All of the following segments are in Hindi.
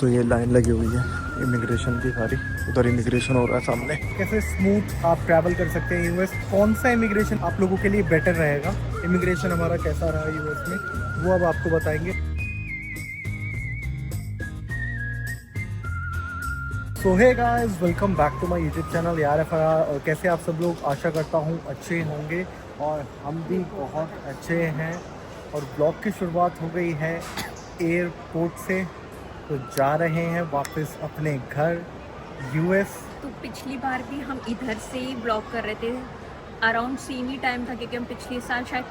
तो ये लाइन लगी हुई है इमिग्रेशन की सारी, उधर इमिग्रेशन हो रहा है सामने। कैसे स्मूथ आप ट्रैवल कर सकते हैं यूएस, कौन सा इमिग्रेशन आप लोगों के लिए बेटर रहेगा, इमिग्रेशन हमारा कैसा रहा यूएस में, वो अब आपको बताएंगे। So hey guys, welcome back to my YouTube channel यार एफआईआर। और कैसे आप सब लोग, आशा करता हूँ अच्छे होंगे और हम भी बहुत अच्छे हैं। और ब्लॉग की शुरुआत हो गई है एयरपोर्ट से, तो जा रहे हैं वापस अपने घर यूएस। तो पिछली बार भी हम इधर से ही ब्लॉग कर रहे थे, अराउंड सेम ही टाइम था, क्योंकि हम पिछले साल शायद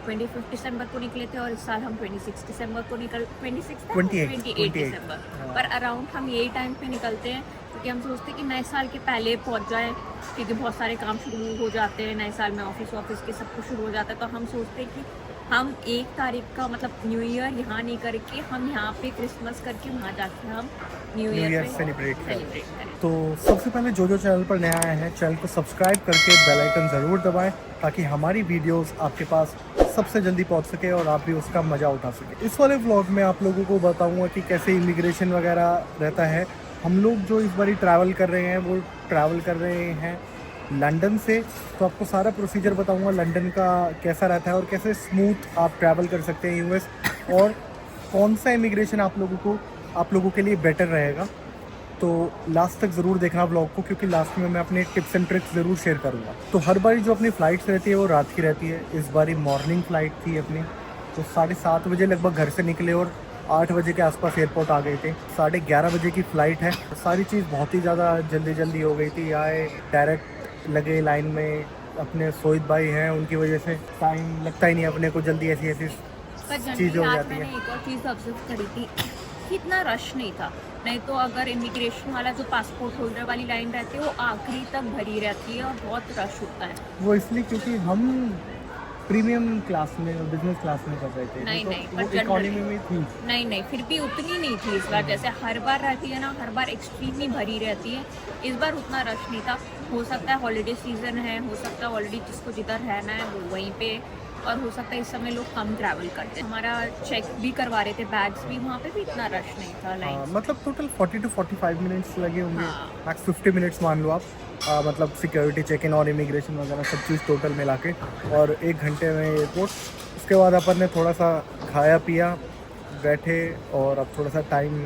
25 दिसंबर को निकले थे और इस साल हम 26 दिसंबर को 28 दिसंबर पर अराउंड हम यही टाइम पे निकलते हैं, क्योंकि हम सोचते हैं कि नए साल के पहले पहुंच जाए, क्योंकि बहुत सारे काम शुरू हो जाते हैं नए साल में, ऑफिस के सब कुछ शुरू हो जाता है। तो हम सोचते हैं कि हम 1 तारीख का मतलब न्यू ईयर यहाँ नहीं करके हम यहाँ पे क्रिसमस करके वहाँ जाके हम न्यू ईयर सेलिब्रेट करें। तो सबसे पहले जो चैनल पर नया आया है, चैनल को सब्सक्राइब करके बेल आइकन ज़रूर दबाएं, ताकि हमारी वीडियोस आपके पास सबसे जल्दी पहुंच सके और आप भी उसका मज़ा उठा सके। इस वाले व्लॉग में आप लोगों को बताऊंगा कि कैसे इमिग्रेशन वगैरह रहता है। हम लोग जो इस बारी ट्रैवल कर रहे हैं वो ट्रैवल कर रहे हैं लंदन से, तो आपको सारा प्रोसीजर बताऊंगा लंदन का कैसा रहता है और कैसे स्मूथ आप ट्रैवल कर सकते हैं यूएस, और कौन सा इमिग्रेशन आप लोगों के लिए बेटर रहेगा। तो लास्ट तक ज़रूर देखना व्लॉग को, क्योंकि लास्ट में मैं अपने टिप्स एंड ट्रिक्स ज़रूर शेयर करूँगा। तो हर बारी जो अपनी फ़्लाइट्स रहती है वो रात की रहती है। इस बारी मॉर्निंग फ़्लाइट थी अपनी, तो 7:30 बजे लगभग घर से निकले और 8 बजे के आसपास एयरपोर्ट आ गए थे। 11:30 बजे की फ़्लाइट है। सारी चीज़ बहुत ही ज़्यादा जल्दी हो गई थी। आए डायरेक्ट लगे लाइन में, अपने सोहित भाई हैं, उनकी वजह से टाइम लगता ही नहीं अपने को, जल्दी ऐसी चीज़ें हो जाती है। मैंने एक और चीज़ ऑब्जर्व करी थी कि इतना रश नहीं था। नहीं तो अगर इमिग्रेशन वाला जो पासपोर्ट होल्डर वाली लाइन रहती है वो आखिरी तक भरी रहती है और बहुत रश होता है। वो इसलिए क्योंकि हम प्रीमियम क्लास में और बिजनेस क्लास में कर रहे थे। नहीं, वो इकोनॉमी में थी। नहीं, फिर भी उतनी नहीं थी इस बार, जैसे हर बार रहती है ना, हर बार एक्सट्रीमली भरी रहती है। इस बार उतना रश नहीं था। हो सकता है हॉलीडे सीजन है, हो सकता है ऑलरेडी जिसको जिधर रहना है वो वहीं पे, और हो सकता है इस समय लोग कम ट्रैवल करते हैं। हमारा चेक भी करवा रहे थे, बैग्स भी, वहाँ पे भी इतना रश नहीं था लाइन। मतलब टोटल 40 to 45 मिनट्स लगे होंगे, हाँ। मैक्स 50 मिनट्स मान लो आप। मतलब सिक्योरिटी चेक इन और इमिग्रेशन वगैरह सब चीज़ टोटल मिला के, और 1 घंटे में एयरपोर्ट। उसके बाद अपन ने थोड़ा सा खाया पिया, बैठे और अब थोड़ा सा टाइम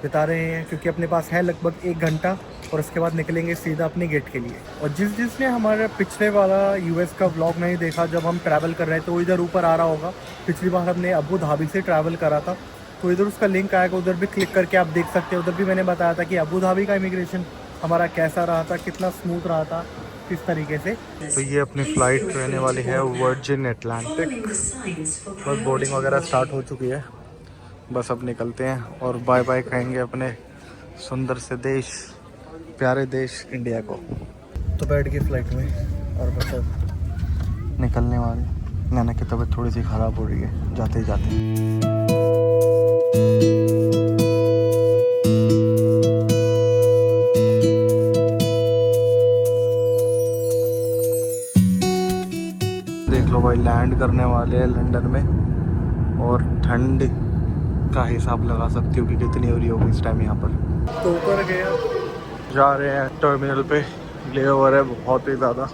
बिता रहे हैं, क्योंकि अपने पास है लगभग 1 घंटा, और उसके बाद निकलेंगे सीधा अपने गेट के लिए। और जिसने हमारे पिछले वाला यूएस का व्लॉग नहीं देखा, जब हम ट्रैवल कर रहे थे, वो इधर ऊपर आ रहा होगा। पिछली बार हमने अबू धाबी से ट्रैवल करा था, तो इधर उसका लिंक आएगा, उधर भी क्लिक करके आप देख सकते हैं। उधर भी मैंने बताया था कि अबू धाबी का इमिग्रेशन हमारा कैसा रहा था, कितना स्मूथ रहा था, किस तरीके से। तो ये अपनी फ़्लाइट रहने वाली है वर्जिन अटलांटिक, बस बोर्डिंग वगैरह स्टार्ट हो चुकी है। बस अब निकलते हैं और बाय बाय कहेंगे अपने सुंदर से देश, प्यारे देश इंडिया को। तो बैठ गए फ्लाइट में और बस अब निकलने वाले। नैना की तबीयत थोड़ी सी ख़राब हो रही है जाते जाते। देख लो भाई, लैंड करने वाले हैं लंदन में, और ठंड का हिसाब लगा सकती हो कि कितनी हो रही होगी इस टाइम यहाँ पर। तो ऊपर गया, जा रहे हैं टर्मिनल पे, ले ओवर है बहुत ही ज़्यादा।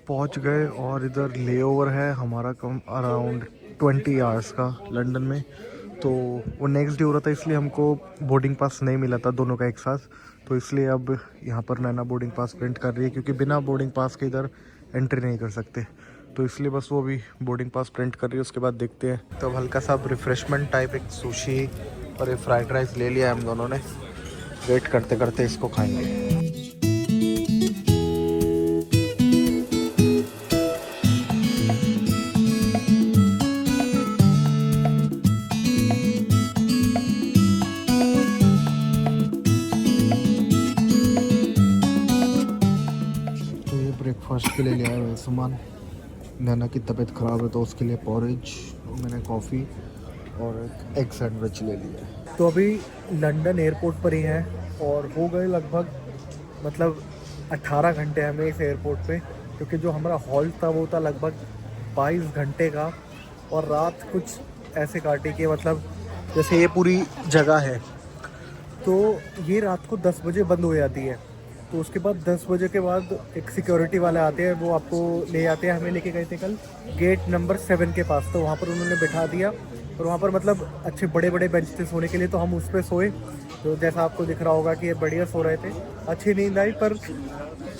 पहुँच गए और इधर ले ओवर है हमारा कम अराउंड 20 आवर्स का लंदन में। तो वो नेक्स्ट डे हो रहा था, इसलिए हमको बोर्डिंग पास नहीं मिला था दोनों का एक साथ, तो इसलिए अब यहाँ पर नैना बोर्डिंग पास प्रिंट कर रही है, क्योंकि बिना बोर्डिंग पास के इधर एंट्री नहीं कर सकते। तो इसलिए बस वो भी बोर्डिंग पास प्रिंट कर रही है, उसके बाद देखते हैं। तो हल्का सा रिफ़्रेशमेंट टाइप एक सुशी और एक फ्राइड राइस ले लिया हम दोनों ने। वेट करते करते इसको खाएंगे। तो ये ब्रेकफास्ट के लिए लिया है सामान। नैना की तबीयत ख़राब है तो उसके लिए पॉरेज, और मैंने कॉफ़ी और एक एग सैंडविच ले लिया है। तो अभी लंदन एयरपोर्ट पर ही हैं और हो गए लगभग 18 घंटे हमें इस एयरपोर्ट पे। क्योंकि जो हमारा हॉल्ट था वो था लगभग 22 घंटे का, और रात कुछ ऐसे काटी कि मतलब जैसे ये पूरी जगह है तो ये रात को 10 बजे बंद हो जाती है। तो उसके बाद 10 बजे के बाद एक सिक्योरिटी वाले आते हैं, वो आपको ले जाते हैं। हमें लेके गए थे कल गेट नंबर 7 के पास, तो वहाँ पर उन्होंने बिठा दिया और वहाँ पर मतलब अच्छे बड़े बड़े बेंच थे सोने के लिए, तो हम उस पर सोए। तो जैसा आपको दिख रहा होगा कि ये बढ़िया सो रहे थे, अच्छी नींद आई। पर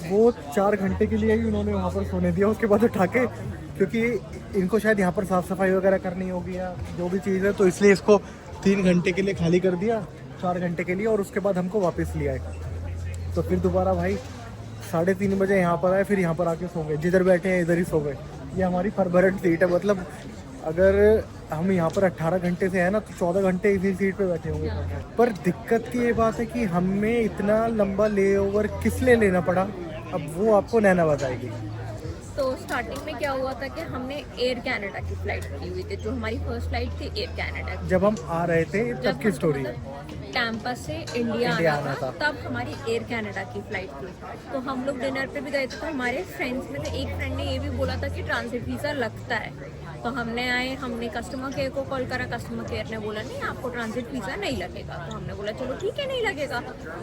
वो 4 घंटे के लिए ही उन्होंने वहाँ पर सोने दिया, उसके बाद उठा के, क्योंकि इनको शायद यहाँ पर साफ़ सफाई वगैरह करनी होगी या जो भी चीज़ है, तो इसलिए इसको 3 घंटे के लिए खाली कर दिया, 4 घंटे के लिए, और उसके बाद हमको वापस लिया है। तो फिर दोबारा भाई 3:30 बजे यहाँ पर आए, फिर यहाँ पर आके सो गए। जिधर बैठे हैं इधर ही सो गए। ये हमारी परमानेंट सीट है, मतलब अगर हम यहाँ पर 18 घंटे से है ना, तो 14 घंटे इसी सीट पे बैठे होंगे। पर दिक्कत की ये बात है कि हमें इतना लंबा लेओवर किस लिए लेना पड़ा, अब वो आपको नैना बताएगी। तो स्टार्टिंग में क्या हुआ था कि हमने एयर कनाडा की फ्लाइट की हुई थी, जो हमारी फर्स्ट फ्लाइट थी एयर कनाडा की। जब हम आ रहे थे तब की स्टोरी है। टैम्पा से इंडिया आना था, तब हमारी एयर कनाडा की फ्लाइट थी। तो हम लोग डिनर पे भी गए थे, तो हमारे फ्रेंड्स में से एक फ्रेंड ने ये भी बोला था कि ट्रांजिट वीज़ा लगता है। तो हमने हमने कस्टमर केयर को कॉल करा, कस्टमर केयर ने बोला नहीं आपको ट्रांजिट वीज़ा नहीं लगेगा। तो हमने बोला चलो ठीक है नहीं लगेगा।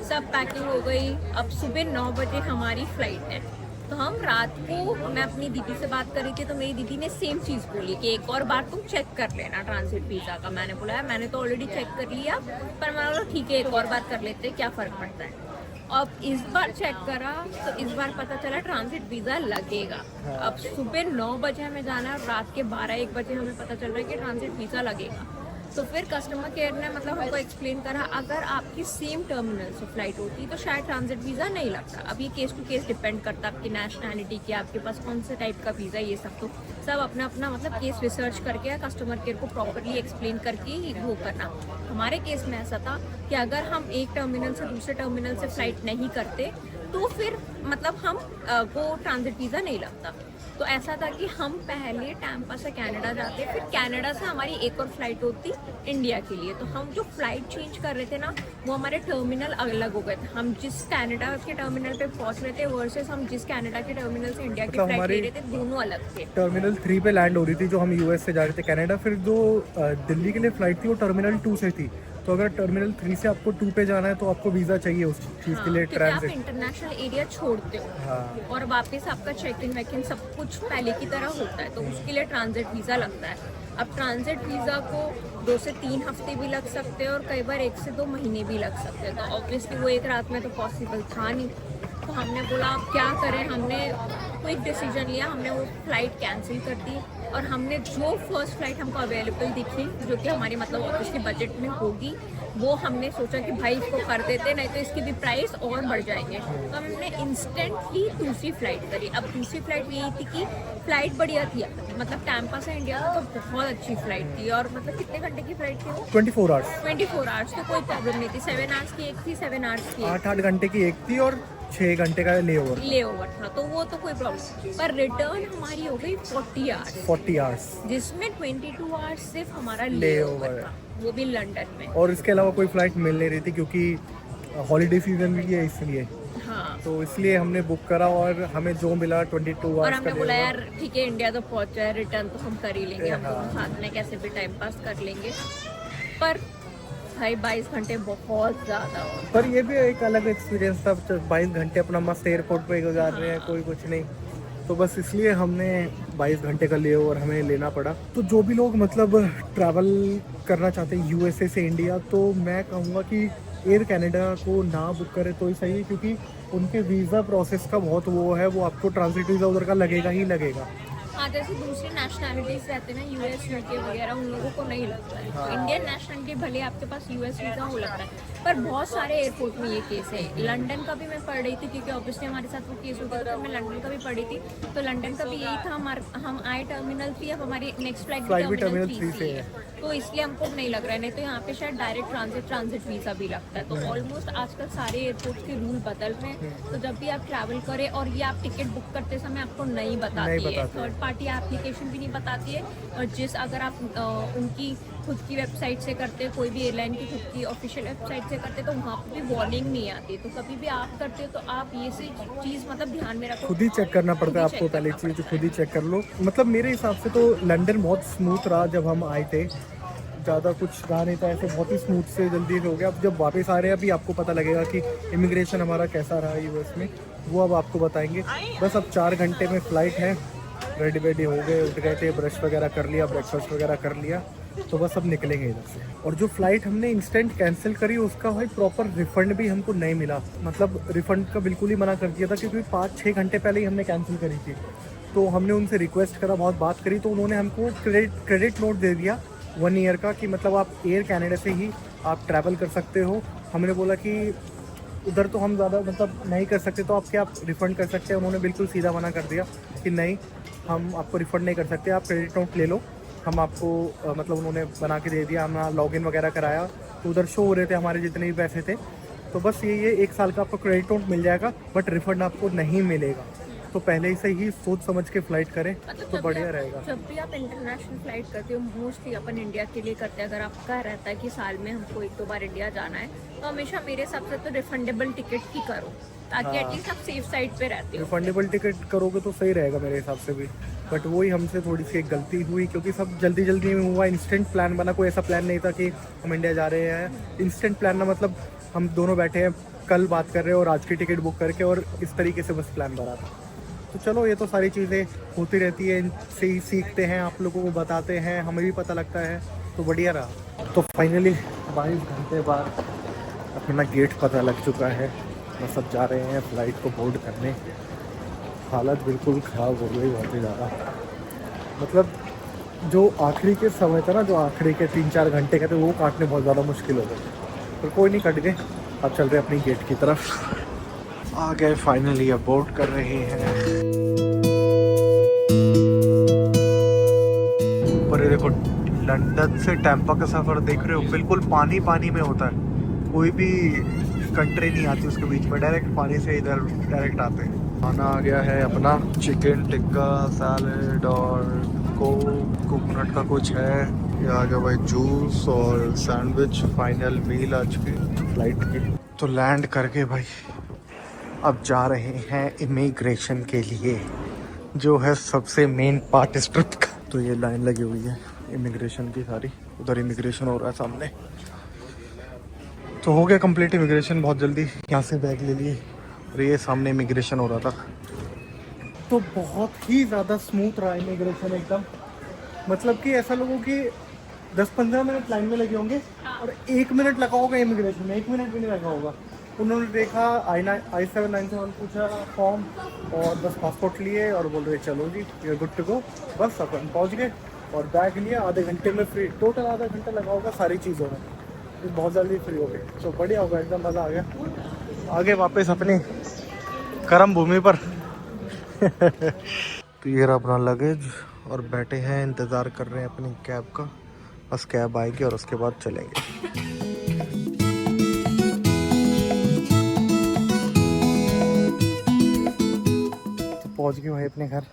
सब पैकिंग हो गई। अब सुबह 9 बजे हमारी फ्लाइट है। तो हम रात को, मैं अपनी दीदी से बात कर रही थी, तो मेरी दीदी ने सेम चीज़ बोली कि एक और बार तुम चेक कर लेना ट्रांजिट वीज़ा का। मैंने बोला है मैंने तो ऑलरेडी चेक कर लिया, पर मैंने बोला ठीक है एक और बार कर लेते, क्या फ़र्क पड़ता है। अब इस बार चेक करा तो इस बार पता चला ट्रांजिट वीज़ा लगेगा। अब सुबह 9 बजे हमें जाना है और रात के 12-1 बजे हमें पता चल रहा है कि ट्रांजिट वीज़ा लगेगा। तो फिर कस्टमर केयर ने मतलब हमको एक्सप्लेन करा, अगर आपकी सेम टर्मिनल से फ्लाइट होती तो शायद ट्रांजिट वीज़ा नहीं लगता। अब ये केस टू केस डिपेंड करता है आपकी नेशनैलिटी की, आपके पास कौन से टाइप का वीज़ा, ये सब तो सब अपना अपना मतलब केस रिसर्च करके कस्टमर केयर को प्रॉपरली एक्सप्लेन करके ही वो करना। हमारे केस में ऐसा था कि अगर हम एक टर्मिनल से दूसरे टर्मिनल से फ्लाइट नहीं करते तो फिर मतलब हम वो ट्रांजिट वीज़ा नहीं लगता। तो ऐसा था कि हम पहले टैम्पा से कनाडा जाते, फिर कनाडा से हमारी एक और फ्लाइट होती इंडिया के लिए। तो हम जो फ्लाइट चेंज कर रहे थे ना, वो हमारे टर्मिनल अलग हो गए थे। हम जिस कनाडा के टर्मिनल पे पहुंच रहे थे वर्सेस हम जिस कनाडा के टर्मिनल से इंडिया की फ्लाइट ले रहे थे, दोनों अलग थे। टर्मिनल 3 पे लैंड हो रही थी जो हम यूएस से जा रहे थे कनाडा, फिर जो दिल्ली के लिए फ़्लाइट थी वो टर्मिनल 2 से थी। तो अगर टर्मिनल 3 से आपको 2 पे जाना है तो आपको वीज़ा चाहिए उस चीज़ के लिए, ट्रांजिट। आप इंटरनेशनल एरिया छोड़ते हो हाँ। और वापस आपका चेक इन वैक इन सब कुछ पहले की तरह होता है, तो उसके लिए ट्रांजिट वीज़ा लगता है। अब ट्रांजिट वीज़ा को 2 से 3 हफ्ते भी लग सकते हैं और कई बार 1 से 2 महीने भी लग सकते हैं। तो ऑब्वियसली वो एक रात में तो पॉसिबल था नहीं। तो हमने बोला अब क्या करें, हमने क्विक डिसीजन लिया, हमने वो फ़्लाइट कैंसिल कर दी और हमने जो फर्स्ट फ्लाइट हमको अवेलेबल दिखी जो कि हमारी मतलब ऑब्वियसली बजट में होगी, वो हमने सोचा कि भाई इसको कर देते, नहीं तो इसकी भी प्राइस और बढ़ जाएंगे। तो हमने इंस्टेंटली दूसरी फ्लाइट करी। अब दूसरी फ्लाइट यही थी कि फ्लाइट बढ़िया थी, मतलब टैम्पा से इंडिया तो बहुत अच्छी फ्लाइट थी। और मतलब कितने घंटे की फ्लाइट थी वो? 24 आवर्स। 24 आवर्स, तो कोई प्रॉब्लम नहीं थी। 7 आवर्स की एक थी, 7 आवर्स की 8 घंटे की एक थी और 6 घंटे का ले ओवर था, तो वो तो कोई प्रॉब्लम। पर रिटर्न हमारी हो गई 40 आवर्स, जिसमें 22 आवर्स सिर्फ हमारा ले ओवर था, वो भी लंदन में। और इसके अलावा कोई फ्लाइट मिल नहीं रही थी क्योंकि हॉलीडे सीजन भी है इसलिए। हाँ, तो इसलिए हमने बुक करा और हमें जो मिला 22 आवर्स। और हमने बोला यार ठीक है इंडिया तो पहुंचा है, रिटर्न तो हम कर ही लेंगे, हम हाँ। दोनों साथ में कैसे भी टाइम पास कर लेंगे। पर भाई 22 घंटे बहुत ज़्यादा हो। पर ये भी एक अलग एक्सपीरियंस था, 22 घंटे अपना मस्त एयरपोर्ट पे गुजार रहे हैं, कोई कुछ नहीं। तो बस इसलिए हमने 22 घंटे का ले ओवर हमें लेना पड़ा। तो जो भी लोग मतलब ट्रैवल करना चाहते हैं यूएसए से इंडिया, तो मैं कहूँगा कि एयर कनाडा को ना बुक करें तो ही सही है, क्योंकि उनके वीज़ा प्रोसेस का बहुत वो है, वो आपको ट्रांजिट वीज़ा उधर का लगेगा ही लगेगा। हाँ, जैसे दूसरी नेशनैलिटीज रहते हैं ना, यूएस यूके वगैरह, उन लोगों को नहीं लगता है। हाँ। इंडियन नेशनलिटी भले आपके पास यूएस वीज़ा हो लगता है, पर बहुत सारे एयरपोर्ट में ये केस है। लंदन का भी मैं पढ़ रही थी क्योंकि ऑब्वियसली हमारे साथ वो केस होता था, मैं लंदन का भी पढ़ी थी। तो लंदन का भी यही था, हम आए टर्मिनल 3, अब हमारी नेक्स्ट फ्लाइट भी टर्मिनल 3 से है। तो इसलिए हमको नहीं लग रहा है, नहीं तो यहाँ पे शायद डायरेक्ट ट्रांजिट वीज़ा भी लगता है। तो ऑलमोस्ट आजकल सारे एयरपोर्ट के रूल बदल रहे हैं। तो जब भी आप ट्रैवल करें, और ये आप टिकट बुक करते समय आपको नहीं बताती है, थर्ड पार्टी एप्लीकेशन भी नहीं बताती है। और अगर आप उनकी खुद की वेबसाइट से करते हैं, कोई भी एयरलाइन की खुद की ऑफिशियल वेबसाइट से करते हैं, तो वहाँ पर भी वार्निंग नहीं आती। तो कभी भी आप करते हो तो आप ये से चीज़ मतलब ध्यान में रखो, खुद ही चेक करना पड़ता है आपको, पहले चीज़ खुद ही चेक कर लो। मतलब मेरे हिसाब से तो लंदन बहुत स्मूथ रहा जब हम आए थे, ज़्यादा कुछ रहा नहीं था ऐसे, बहुत ही स्मूथ से जल्दी हो गया। अब जब वापस आ रहे हैं अभी आपको पता लगेगा कि इमिग्रेशन हमारा कैसा रहा यूएस में, वो अब आपको बताएंगे। बस अब 4 घंटे में फ़्लाइट है, रेडी वेडी हो गए, उठ गए थे, ब्रश वगैरह कर लिया, ब्रेकफास्ट वगैरह कर लिया, तो बस अब निकलेंगे इधर से। और जो फ़्लाइट हमने इंस्टेंट कैंसिल करी उसका भाई प्रॉपर रिफ़ंड भी हमको नहीं मिला। मतलब रिफ़ंड का बिल्कुल ही मना कर दिया था, क्योंकि 5-6 घंटे पहले ही हमने कैंसिल करी थी। तो हमने उनसे रिक्वेस्ट करा, बहुत बात करी, तो उन्होंने हमको क्रेडिट नोट दे दिया 1 ईयर का, कि मतलब आप एयर कनाडा से ही आप ट्रैवल कर सकते हो। हमने बोला कि उधर तो हम ज़्यादा मतलब नहीं कर सकते, तो आप क्या आप रिफ़ंड कर सकते हैं? उन्होंने बिल्कुल सीधा मना कर दिया कि नहीं, हम आपको रिफ़ंड नहीं कर सकते, आप क्रेडिट नोट ले लो। हम आपको मतलब उन्होंने बना के दे दिया, हम लॉगिन वगैरह कराया, तो उधर शो हो रहे थे हमारे जितने भी पैसे थे। तो बस ये 1 साल का आपको क्रेडिट नोट मिल जाएगा, बट रिफ़ंड आपको नहीं मिलेगा। तो पहले से ही सोच समझ के फ़्लाइट करें तो बढ़िया रहेगा। जब भी आप इंटरनेशनल फ्लाइट करते हो, मोस्टली अपन इंडिया के लिए करते हैं, अगर आपका रहता है कि साल में हमको 1-2 बार इंडिया जाना है, तो हमेशा मेरे हिसाब से तो रिफंडेबल टिकट ही करो, ताकि एटलीस्ट आप सेफ साइड पे रहते हो। रिफंडेबल टिकट करोगे तो सही रहेगा मेरे हिसाब से भी, बट वही हमसे थोड़ी सी एक गलती हुई, क्योंकि सब जल्दी जल्दी में हुआ। इंस्टेंट प्लान बना, कोई ऐसा प्लान नहीं था कि हम इंडिया जा रहे हैं। इंस्टेंट प्लान ना मतलब हम दोनों बैठे हैं, कल बात कर रहे हैं और आज की टिकट बुक करके, और इस तरीके से बस प्लान बना था। तो चलो, ये तो सारी चीज़ें होती रहती है, इनसे ही सीखते हैं, आप लोगों को बताते हैं, हमें भी पता लगता है, तो बढ़िया रहा। तो फाइनली 22 घंटे बाद अपना गेट पता लग चुका है। बस अब जा रहे हैं फ़्लाइट को बोर्ड करने। हालत बिल्कुल ख़राब हो गई बहुत ही ज़्यादा। मतलब जो आखिरी के समय था ना, जो आखिरी के 3-4 घंटे का थे, वो काटने बहुत ज़्यादा मुश्किल हो गए, पर कोई नहीं, कट गए। अब चल रहे अपनी गेट की तरफ। आ गए फाइनली, अब बोर्ड कर रहे हैं। पर ये देखो, लंदन से टैम्पा का सफ़र देख रहे हो, बिल्कुल पानी पानी में होता है, कोई भी कंट्री नहीं आती उसके बीच में, डायरेक्ट पानी से इधर डायरेक्ट आते हैं। खाना आ गया है अपना, चिकन टिक्का, सैलेड और कोकोनट का कुछ है। ये आ गया भाई जूस और सैंडविच। फाइनल मील आज की फ्लाइट की। तो लैंड करके भाई अब जा रहे हैं इमिग्रेशन के लिए, जो है सबसे मेन पार्ट इस ट्रिप का। तो ये लाइन लगी हुई है इमिग्रेशन की सारी, उधर इमिग्रेशन हो रहा है सामने। तो हो गया कंप्लीट इमिग्रेशन बहुत जल्दी। यहाँ से बैग ले लिए और ये सामने इमिग्रेशन हो रहा था। तो बहुत ही ज़्यादा स्मूथ रहा इमिग्रेशन एकदम। मतलब कि ऐसा लोगों की 10-15 मिनट लाइन में लगे होंगे और 1 मिनट लगा होगा इमिग्रेशन में, 1 मिनट भी नहीं लगा होगा। उन्होंने देखा, I-797 पूछा फॉर्म, और बस पासपोर्ट लिए और बोल रहे चलो जी you are good to go. बस अपन पहुंच गए और बैग लिया, आधे घंटे में फ्री। टोटल आधा घंटा लगा होगा सारी चीज़ों में, तो बहुत जल्दी फ्री हो गए। तो बढ़िया होगा, एकदम मज़ा आ गया। आगे वापस अपनी कर्म भूमि पर। तो ये रहा अपना लगेज और बैठे हैं, इंतज़ार कर रहे हैं अपनी कैब का। बस कैब आएगी और उसके बाद चलेंगे। पहुंच गए भाई अपने घर,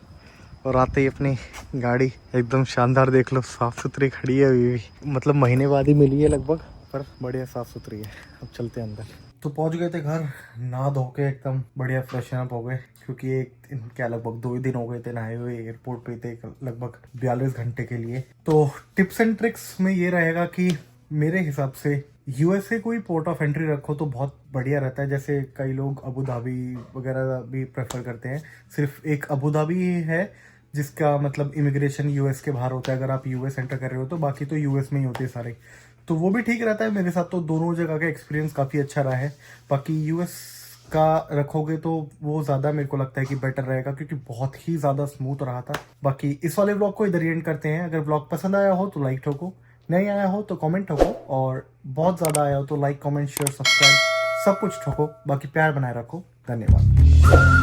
और आते ही अपनी गाड़ी एकदम शानदार, देख लो साफ़ सुथरी खड़ी है अभी भी। मतलब महीने बाद ही मिली है लगभग, पर बढ़िया साफ़ सुथरी है। अब चलते हैं अंदर। तो पहुंच गए थे घर, नहा धो के एकदम बढ़िया फ्रेशन अप हो गए, क्योंकि एक दिन क्या लगभग 2 ही दिन हो गए थे नहाए हुए। एयरपोर्ट पे थे लगभग 42 घंटे के लिए। तो टिप्स एंड ट्रिक्स में ये रहेगा कि मेरे हिसाब से यूएसए कोई पोर्ट ऑफ एंट्री रखो तो बहुत बढ़िया रहता है। जैसे कई लोग अबू धाबी वगैरह भी प्रेफर करते हैं। सिर्फ एक अबू धाबी ही है जिसका मतलब इमिग्रेशन यूएस के बाहर होता है, अगर आप यूएस एंटर कर रहे हो तो। बाकी तो यूएस में ही होते हैं सारे, तो वो भी ठीक रहता है। मेरे साथ तो दोनों जगह का एक्सपीरियंस काफ़ी अच्छा रहा है। बाकी यूएस का रखोगे तो वो ज़्यादा मेरे को लगता है कि बेटर रहेगा, क्योंकि बहुत ही ज़्यादा स्मूथ रहा था। बाकी इस वाले ब्लॉग को इधर ही एंड करते हैं। अगर ब्लॉग पसंद आया हो तो लाइक ठोको, नहीं आया हो तो कमेंट ठोको, और बहुत ज़्यादा आया हो तो लाइक, कमेंट, शेयर, सब्सक्राइब सब कुछ ठोको। बाकी प्यार बनाए रखो। धन्यवाद।